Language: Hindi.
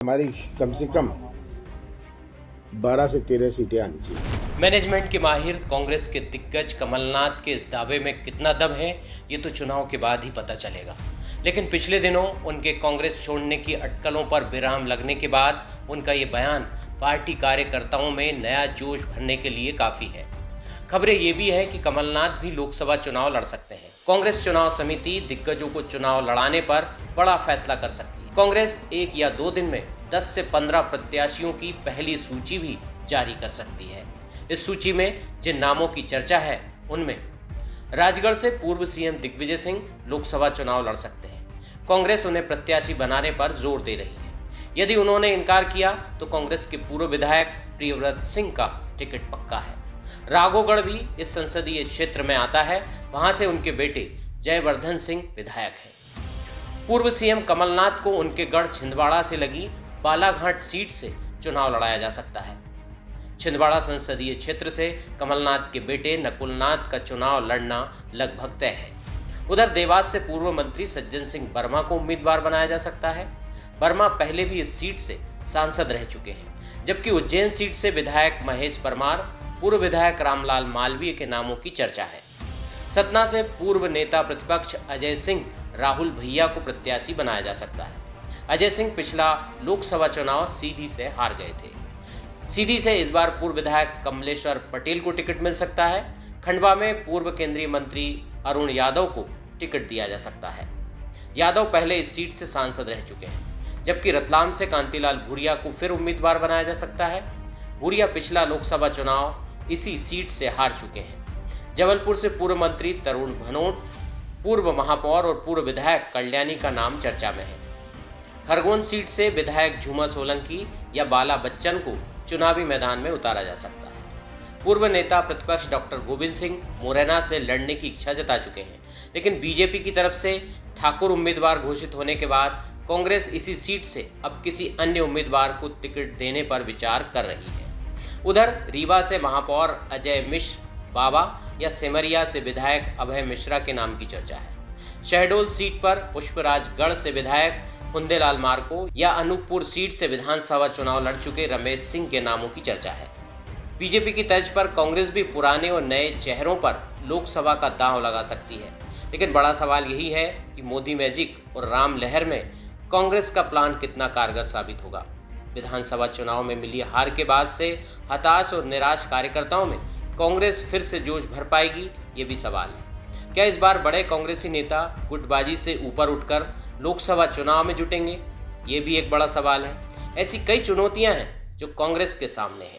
हमारी कम से कम 12 से 13 सीटें आनी चाहिए। मैनेजमेंट के माहिर कांग्रेस के दिग्गज कमलनाथ के इस दावे में कितना दम है, ये तो चुनाव के बाद ही पता चलेगा। लेकिन पिछले दिनों उनके कांग्रेस छोड़ने की अटकलों पर विराम लगने के बाद उनका ये बयान पार्टी कार्यकर्ताओं में नया जोश भरने के लिए काफ़ी है। खबरें ये भी है कि कमलनाथ भी लोकसभा चुनाव लड़ सकते हैं। कांग्रेस चुनाव समिति दिग्गजों को चुनाव लड़ाने पर बड़ा फैसला कर सकती है। कांग्रेस 1 या 2 दिन में 10 से 15 प्रत्याशियों की पहली सूची भी जारी कर सकती है। इस सूची में जिन नामों की चर्चा है उनमें राजगढ़ से पूर्व सीएम दिग्विजय सिंह लोकसभा चुनाव लड़ सकते हैं। कांग्रेस उन्हें प्रत्याशी बनाने पर जोर दे रही है। यदि उन्होंने इनकार किया तो कांग्रेस के पूर्व विधायक प्रियव्रत सिंह का टिकट पक्का है। राघोगढ़ भी इस संसदीय क्षेत्र में आता है, वहां से उनके बेटे जयवर्धन सिंह विधायक हैं। पूर्व सीएम कमलनाथ को उनके गढ़ छिंदवाड़ा से लगी बालाघाट सीट से चुनाव लड़ाया जा सकता है। छिंदवाड़ा संसदीय क्षेत्र से कमलनाथ के बेटे नकुलनाथ का चुनाव लड़ना लगभग तय है। उधर देवास से पूर्व मंत्री सज्जन सिंह वर्मा को उम्मीदवार बनाया जा सकता है। वर्मा पहले भी इस सीट से सांसद रह चुके हैं, जबकि उज्जैन सीट से विधायक महेश परमार, पूर्व विधायक रामलाल मालवीय के नामों की चर्चा है। सतना से पूर्व नेता प्रतिपक्ष अजय सिंह राहुल भैया को प्रत्याशी बनाया जा सकता है। अजय सिंह पिछला लोकसभा चुनाव सीधी से हार गए थे। सीधी से इस बार पूर्व विधायक कमलेश्वर पटेल को टिकट मिल सकता है। खंडवा में पूर्व केंद्रीय मंत्री अरुण यादव को टिकट दिया जा सकता है। यादव पहले इस सीट से सांसद रह चुके हैं, जबकि रतलाम से कांतिलाल भूरिया को फिर उम्मीदवार बनाया जा सकता है। भूरिया पिछला लोकसभा चुनाव इसी सीट से हार चुके हैं। जबलपुर से पूर्व मंत्री तरुण भनोट, पूर्व महापौर और पूर्व विधायक कल्याणी का नाम चर्चा में है। खरगोन सीट से विधायक झूमा सोलंकी या बाला बच्चन को चुनावी मैदान में उतारा जा सकता है। पूर्व नेता प्रतिपक्ष डॉक्टर गोविंद सिंह मुरैना से लड़ने की इच्छा जता चुके हैं, लेकिन बीजेपी की तरफ से ठाकुर उम्मीदवार घोषित होने के बाद कांग्रेस इसी सीट से अब किसी अन्य उम्मीदवार को टिकट देने पर विचार कर रही है। उधर रीवा से महापौर अजय मिश्र बाबा या सेमरिया से विधायक अभय मिश्रा के नाम की चर्चा है। शहडोल सीट पर पुष्पराजगढ़ से विधायक कुंदेलाल मार्को या अनूपपुर सीट से विधानसभा चुनाव लड़ चुके रमेश सिंह के नामों की चर्चा है। बीजेपी की तर्ज पर कांग्रेस भी पुराने और नए चेहरों पर लोकसभा का दांव लगा सकती है, लेकिन बड़ा सवाल यही है कि मोदी मैजिक और राम लहर में कांग्रेस का प्लान कितना कारगर साबित होगा। विधानसभा चुनाव में मिली हार के बाद से हताश और निराश कार्यकर्ताओं में कांग्रेस फिर से जोश भर पाएगी, ये भी सवाल है। क्या इस बार बड़े कांग्रेसी नेता गुटबाजी से ऊपर उठकर लोकसभा चुनाव में जुटेंगे? ये भी एक बड़ा सवाल है। ऐसी कई चुनौतियां हैं जो कांग्रेस के सामने हैं।